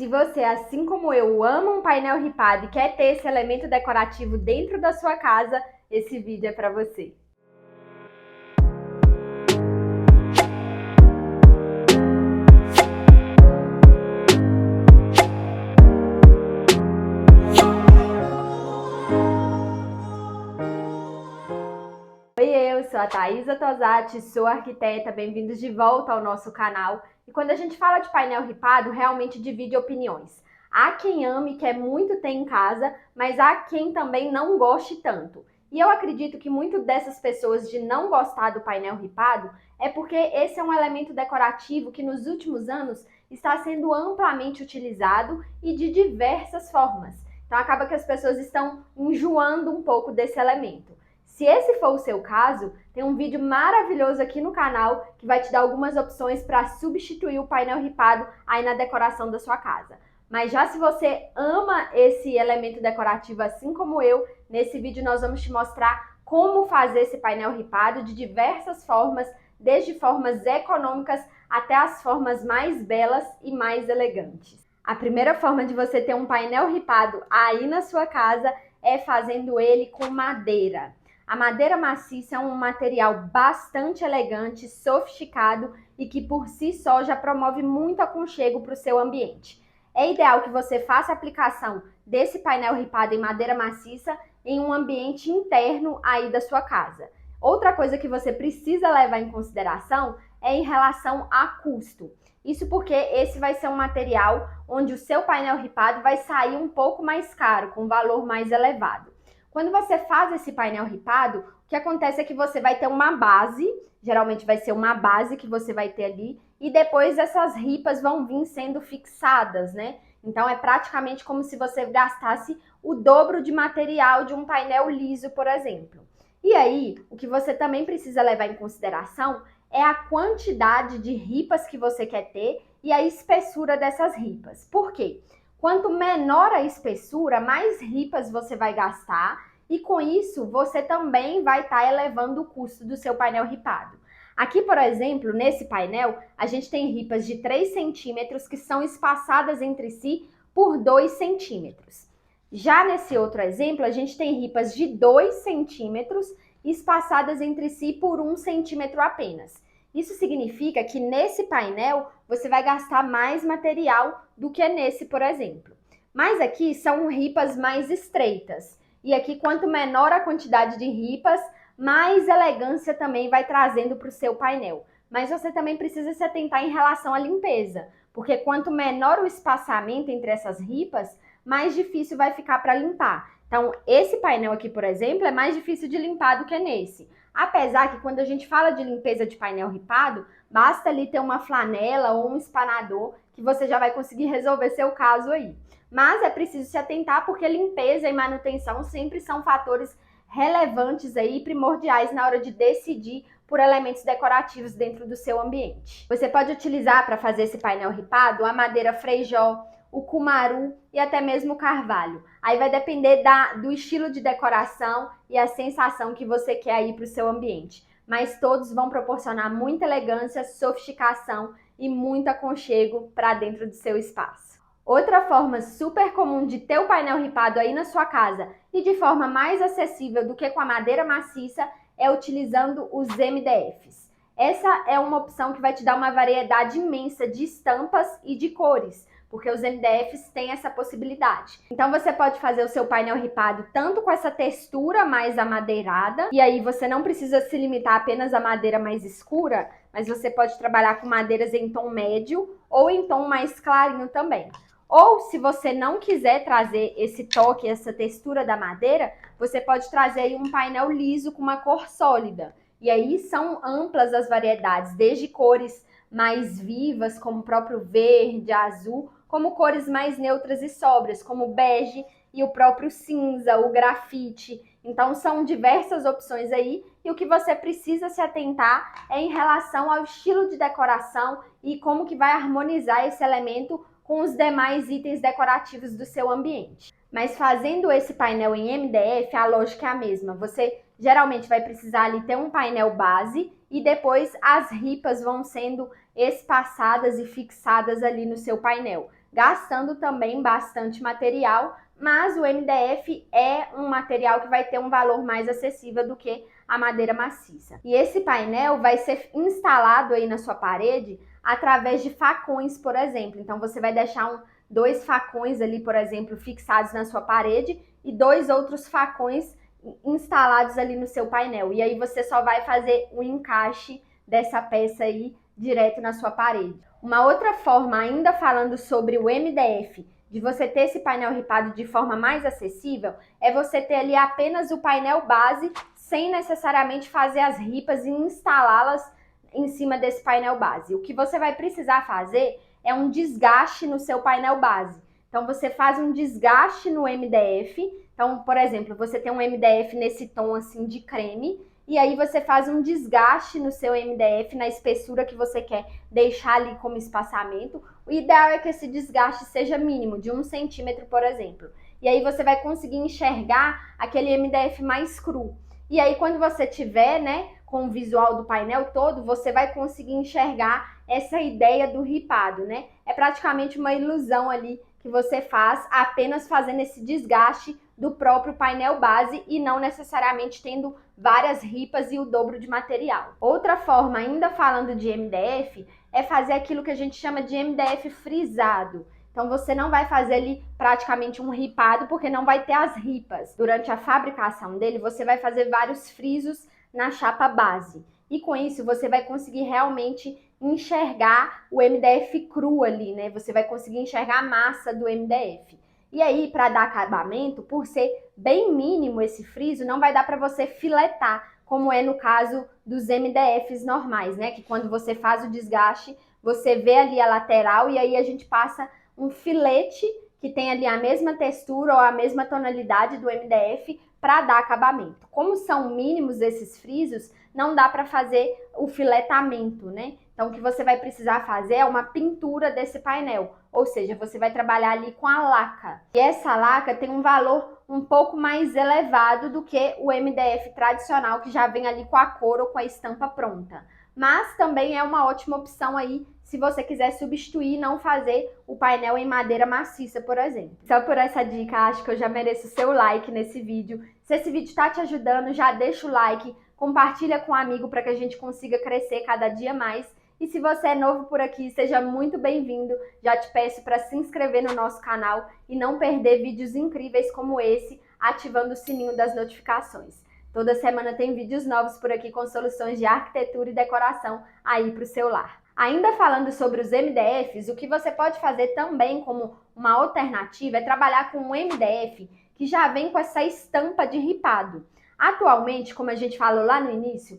Se você, assim como eu, ama um painel ripado e quer ter esse elemento decorativo dentro da sua casa, esse vídeo é para você. Oi, eu sou a Thaisa Tosati, sou arquiteta, bem-vindos de volta ao nosso canal. E quando a gente fala de painel ripado, realmente divide opiniões. Há quem ame e quer muito ter em casa, mas há quem também não goste tanto. E eu acredito que muito dessas pessoas de não gostar do painel ripado é porque esse é um elemento decorativo que nos últimos anos está sendo amplamente utilizado e de diversas formas. Então acaba que as pessoas estão enjoando um pouco desse elemento. Se esse for o seu caso, tem um vídeo maravilhoso aqui no canal que vai te dar algumas opções para substituir o painel ripado aí na decoração da sua casa. Mas já se você ama esse elemento decorativo assim como eu, nesse vídeo nós vamos te mostrar como fazer esse painel ripado de diversas formas, desde formas econômicas até as formas mais belas e mais elegantes. A primeira forma de você ter um painel ripado aí na sua casa é fazendo ele com madeira. A madeira maciça é um material bastante elegante, sofisticado e que por si só já promove muito aconchego para o seu ambiente. É ideal que você faça a aplicação desse painel ripado em madeira maciça em um ambiente interno aí da sua casa. Outra coisa que você precisa levar em consideração é em relação a custo. Isso porque esse vai ser um material onde o seu painel ripado vai sair um pouco mais caro, com um valor mais elevado. Quando você faz esse painel ripado, o que acontece é que você vai ter uma base, geralmente vai ser uma base que você vai ter ali, e depois essas ripas vão vir sendo fixadas, né? Então é praticamente como se você gastasse o dobro de material de um painel liso, por exemplo. E aí, o que você também precisa levar em consideração é a quantidade de ripas que você quer ter e a espessura dessas ripas. Por quê? Quanto menor a espessura, mais ripas você vai gastar e com isso você também vai estar elevando o custo do seu painel ripado. Aqui, por exemplo, nesse painel, a gente tem ripas de 3 centímetros que são espaçadas entre si por 2 centímetros. Já nesse outro exemplo, a gente tem ripas de 2 centímetros espaçadas entre si por 1 centímetro apenas. Isso significa que nesse painel você vai gastar mais material do que nesse, por exemplo. Mas aqui são ripas mais estreitas. E aqui, quanto menor a quantidade de ripas, mais elegância também vai trazendo para o seu painel. Mas você também precisa se atentar em relação à limpeza, porque quanto menor o espaçamento entre essas ripas, mais difícil vai ficar para limpar. Então, esse painel aqui, por exemplo, é mais difícil de limpar do que nesse. Apesar que quando a gente fala de limpeza de painel ripado, basta ali ter uma flanela ou um espanador que você já vai conseguir resolver seu caso aí. Mas é preciso se atentar porque limpeza e manutenção sempre são fatores relevantes aí, primordiais na hora de decidir por elementos decorativos dentro do seu ambiente. Você pode utilizar para fazer esse painel ripado a madeira freijó, o cumaru e até mesmo o carvalho. Aí vai depender do estilo de decoração e a sensação que você quer aí para o seu ambiente. Mas todos vão proporcionar muita elegância, sofisticação e muito aconchego para dentro do seu espaço. Outra forma super comum de ter o painel ripado aí na sua casa e de forma mais acessível do que com a madeira maciça é utilizando os MDFs. Essa é uma opção que vai te dar uma variedade imensa de estampas e de cores, porque os MDFs têm essa possibilidade. Então você pode fazer o seu painel ripado tanto com essa textura mais amadeirada, e aí você não precisa se limitar apenas à madeira mais escura, mas você pode trabalhar com madeiras em tom médio ou em tom mais clarinho também. Ou se você não quiser trazer esse toque, essa textura da madeira, você pode trazer aí um painel liso com uma cor sólida. E aí são amplas as variedades, desde cores mais vivas, como o próprio verde, azul, como cores mais neutras e sóbrias, como o bege e o próprio cinza, o grafite. Então são diversas opções aí e o que você precisa se atentar é em relação ao estilo de decoração e como que vai harmonizar esse elemento com os demais itens decorativos do seu ambiente. Mas fazendo esse painel em MDF, a lógica é a mesma. Você geralmente vai precisar ali ter um painel base e depois as ripas vão sendo espaçadas e fixadas ali no seu painel. gastando também bastante material, mas o MDF é um material que vai ter um valor mais acessível do que a madeira maciça. E esse painel vai ser instalado aí na sua parede através de facões, por exemplo. Então você vai deixar dois facões ali, por exemplo, fixados na sua parede e dois outros facões instalados ali no seu painel. E aí você só vai fazer o encaixe dessa peça aí direto na sua parede. Uma outra forma, ainda falando sobre o MDF, de você ter esse painel ripado de forma mais acessível, é você ter ali apenas o painel base, sem necessariamente fazer as ripas e instalá-las em cima desse painel base. O que você vai precisar fazer é um desgaste no seu painel base. Então você faz um desgaste no MDF. Então, por exemplo, você tem um MDF nesse tom assim de creme, e aí você faz um desgaste no seu MDF, na espessura que você quer deixar ali como espaçamento. O ideal é que esse desgaste seja mínimo, de 1 centímetro, por exemplo. E aí você vai conseguir enxergar aquele MDF mais cru. E aí quando você tiver, né, com o visual do painel todo, você vai conseguir enxergar essa ideia do ripado, né? É praticamente uma ilusão ali que você faz apenas fazendo esse desgaste do próprio painel base e não necessariamente tendo várias ripas e o dobro de material. Outra forma, ainda falando de MDF, é fazer aquilo que a gente chama de MDF frisado. Então você não vai fazer ali praticamente um ripado porque não vai ter as ripas. Durante a fabricação dele, você vai fazer vários frisos na chapa base. E com isso você vai conseguir realmente enxergar o MDF cru ali, né? Você vai conseguir enxergar a massa do MDF. E aí, para dar acabamento, por ser bem mínimo esse friso, não vai dar para você filetar, como é no caso dos MDFs normais, né? Que quando você faz o desgaste, você vê ali a lateral e aí a gente passa um filete que tem ali a mesma textura ou a mesma tonalidade do MDF para dar acabamento. Como são mínimos esses frisos, não dá para fazer o filetamento, né? Então, o que você vai precisar fazer é uma pintura desse painel, ou seja, você vai trabalhar ali com a laca. E essa laca tem um valor um pouco mais elevado do que o MDF tradicional, que já vem ali com a cor ou com a estampa pronta. Mas também é uma ótima opção aí se você quiser substituir e não fazer o painel em madeira maciça, por exemplo. Só por essa dica, acho que eu já mereço o seu like nesse vídeo. Se esse vídeo está te ajudando, já deixa o like, compartilha com um amigo para que a gente consiga crescer cada dia mais. E se você é novo por aqui, seja muito bem-vindo. Já te peço para se inscrever no nosso canal e não perder vídeos incríveis como esse, ativando o sininho das notificações. Toda semana tem vídeos novos por aqui com soluções de arquitetura e decoração aí para o seu lar. Ainda falando sobre os MDFs, o que você pode fazer também como uma alternativa é trabalhar com um MDF que já vem com essa estampa de ripado. Atualmente, como a gente falou lá no início,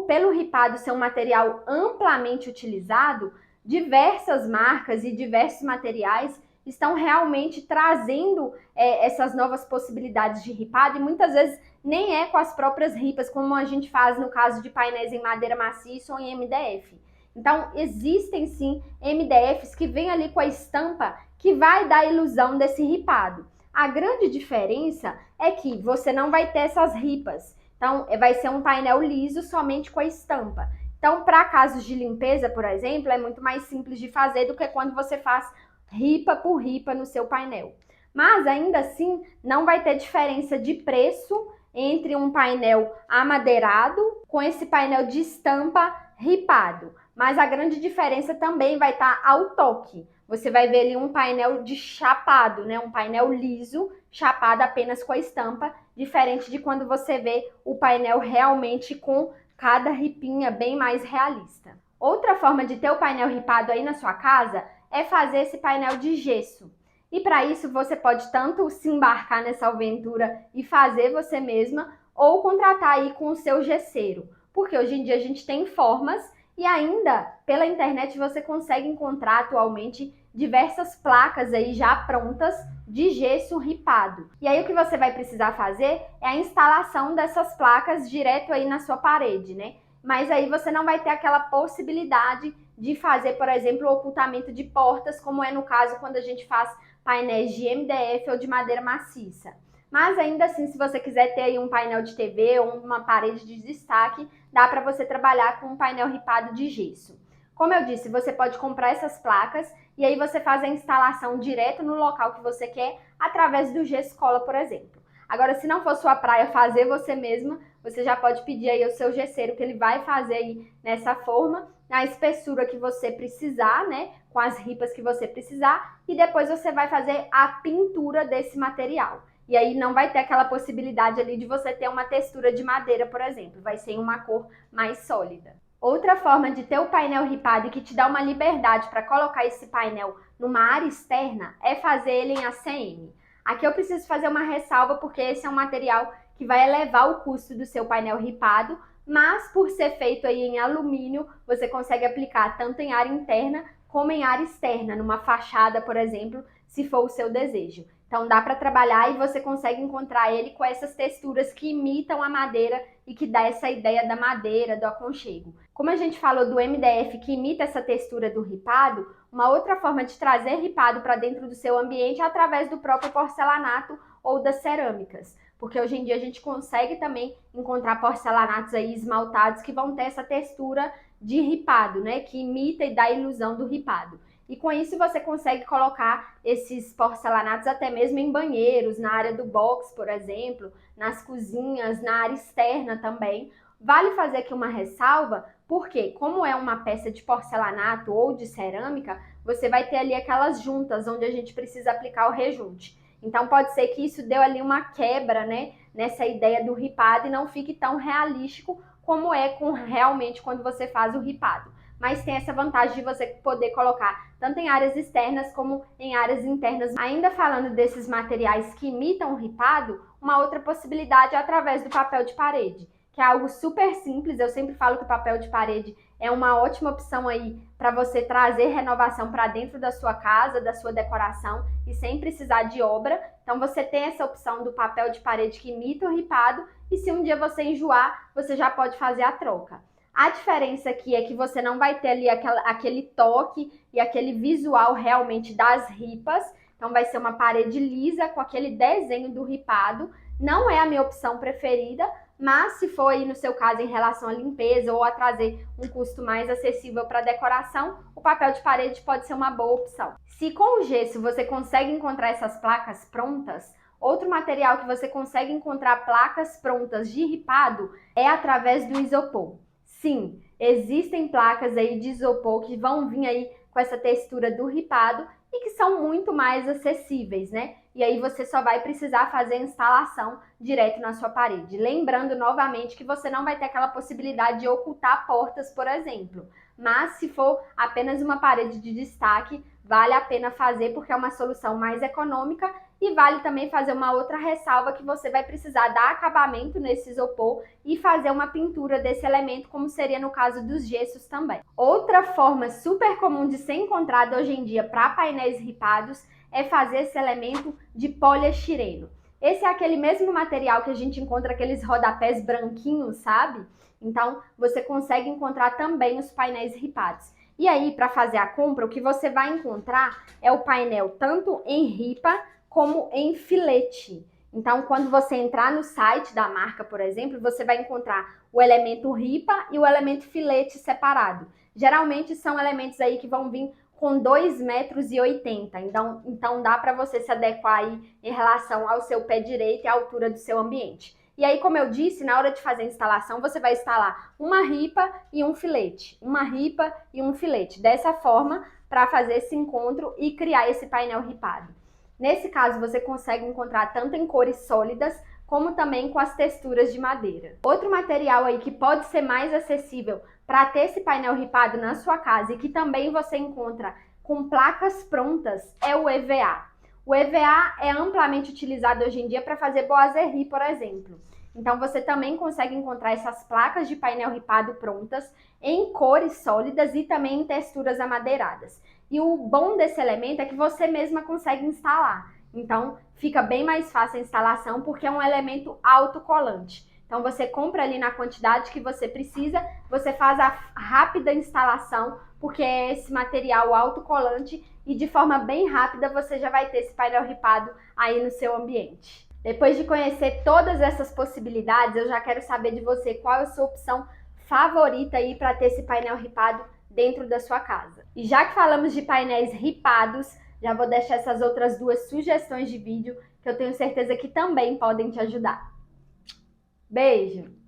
pelo ripado ser um material amplamente utilizado, diversas marcas e diversos materiais estão realmente trazendo essas novas possibilidades de ripado e muitas vezes nem é com as próprias ripas, como a gente faz no caso de painéis em madeira maciça ou em MDF. Então, existem sim MDFs que vêm ali com a estampa que vai dar a ilusão desse ripado. A grande diferença é que você não vai ter essas ripas. Então, vai ser um painel liso somente com a estampa. Então, para casos de limpeza, por exemplo, é muito mais simples de fazer do que quando você faz ripa por ripa no seu painel. Mas, ainda assim, não vai ter diferença de preço entre um painel amadeirado com esse painel de estampa ripado. Mas a grande diferença também vai estar ao toque. Você vai ver ali um painel de chapado, né? Um painel liso, chapado apenas com a estampa, diferente de quando você vê o painel realmente com cada ripinha bem mais realista. Outra forma de ter o painel ripado aí na sua casa é fazer esse painel de gesso. E para isso você pode tanto se embarcar nessa aventura e fazer você mesma, ou contratar aí com o seu gesseiro. Porque hoje em dia a gente tem formas e ainda pela internet você consegue encontrar atualmente diversas placas aí já prontas de gesso ripado. E aí o que você vai precisar fazer é a instalação dessas placas direto aí na sua parede, né? Mas aí você não vai ter aquela possibilidade de fazer, por exemplo, o ocultamento de portas, como é no caso quando a gente faz painéis de MDF ou de madeira maciça. Mas ainda assim, se você quiser ter aí um painel de TV ou uma parede de destaque, dá para você trabalhar com um painel ripado de gesso. Como eu disse, você pode comprar essas placas e aí você faz a instalação direto no local que você quer, através do gesso cola, por exemplo. Agora, se não for sua praia fazer você mesma, você já pode pedir aí ao seu gesseiro que ele vai fazer aí nessa forma, na espessura que você precisar, né, com as ripas que você precisar, e depois você vai fazer a pintura desse material. E aí não vai ter aquela possibilidade ali de você ter uma textura de madeira, por exemplo, vai ser uma cor mais sólida. Outra forma de ter o painel ripado e que te dá uma liberdade para colocar esse painel numa área externa é fazer ele em ACM. Aqui eu preciso fazer uma ressalva porque esse é um material que vai elevar o custo do seu painel ripado, mas por ser feito aí em alumínio, você consegue aplicar tanto em área interna como em área externa, numa fachada, por exemplo, se for o seu desejo. Então dá para trabalhar e você consegue encontrar ele com essas texturas que imitam a madeira e que dá essa ideia da madeira, do aconchego. Como a gente falou do MDF que imita essa textura do ripado, uma outra forma de trazer ripado para dentro do seu ambiente é através do próprio porcelanato ou das cerâmicas. Porque hoje em dia a gente consegue também encontrar porcelanatos aí esmaltados que vão ter essa textura de ripado, né? Que imita e dá a ilusão do ripado. E com isso você consegue colocar esses porcelanatos até mesmo em banheiros, na área do box, por exemplo, nas cozinhas, na área externa também. Vale fazer aqui uma ressalva, porque como é uma peça de porcelanato ou de cerâmica, você vai ter ali aquelas juntas onde a gente precisa aplicar o rejunte. Então pode ser que isso deu ali uma quebra, né, nessa ideia do ripado e não fique tão realístico como é realmente quando você faz o ripado. Mas tem essa vantagem de você poder colocar tanto em áreas externas como em áreas internas. Ainda falando desses materiais que imitam o ripado, uma outra possibilidade é através do papel de parede, que é algo super simples. Eu sempre falo que o papel de parede é uma ótima opção aí para você trazer renovação para dentro da sua casa, da sua decoração e sem precisar de obra. Então você tem essa opção do papel de parede que imita o ripado e se um dia você enjoar, você já pode fazer a troca. A diferença aqui é que você não vai ter ali aquele toque e aquele visual realmente das ripas. Então vai ser uma parede lisa com aquele desenho do ripado. Não é a minha opção preferida, mas se for aí no seu caso em relação à limpeza ou a trazer um custo mais acessível para decoração, o papel de parede pode ser uma boa opção. Se com o gesso você consegue encontrar essas placas prontas, outro material que você consegue encontrar placas prontas de ripado é através do isopor. Sim, existem placas aí de isopor que vão vir aí com essa textura do ripado e que são muito mais acessíveis, né? E aí você só vai precisar fazer a instalação direto na sua parede. Lembrando novamente que você não vai ter aquela possibilidade de ocultar portas, por exemplo. Mas se for apenas uma parede de destaque, vale a pena fazer porque é uma solução mais econômica e vale também fazer uma outra ressalva que você vai precisar dar acabamento nesse isopor e fazer uma pintura desse elemento, como seria no caso dos gessos também. Outra forma super comum de ser encontrada hoje em dia para painéis ripados é fazer esse elemento de poliestireno. Esse é aquele mesmo material que a gente encontra aqueles rodapés branquinhos, sabe? Então, você consegue encontrar também os painéis ripados. E aí, para fazer a compra, o que você vai encontrar é o painel tanto em ripa como em filete. Então, quando você entrar no site da marca, por exemplo, você vai encontrar o elemento ripa e o elemento filete separado. Geralmente são elementos aí que vão vir com 2,80 m. Então dá para você se adequar aí em relação ao seu pé direito e à altura do seu ambiente. E aí, como eu disse, na hora de fazer a instalação, você vai instalar uma ripa e um filete. Uma ripa e um filete. Dessa forma, para fazer esse encontro e criar esse painel ripado. Nesse caso, você consegue encontrar tanto em cores sólidas, como também com as texturas de madeira. Outro material aí que pode ser mais acessível para ter esse painel ripado na sua casa e que também você encontra com placas prontas é o EVA. O EVA é amplamente utilizado hoje em dia para fazer boiserie, por exemplo. Então você também consegue encontrar essas placas de painel ripado prontas em cores sólidas e também em texturas amadeiradas. E o bom desse elemento é que você mesma consegue instalar. Então fica bem mais fácil a instalação porque é um elemento autocolante. Então você compra ali na quantidade que você precisa, você faz a rápida instalação, porque é esse material autocolante e de forma bem rápida você já vai ter esse painel ripado aí no seu ambiente. Depois de conhecer todas essas possibilidades, eu já quero saber de você qual é a sua opção favorita aí para ter esse painel ripado dentro da sua casa. E já que falamos de painéis ripados, já vou deixar essas outras duas sugestões de vídeo que eu tenho certeza que também podem te ajudar. Beijo!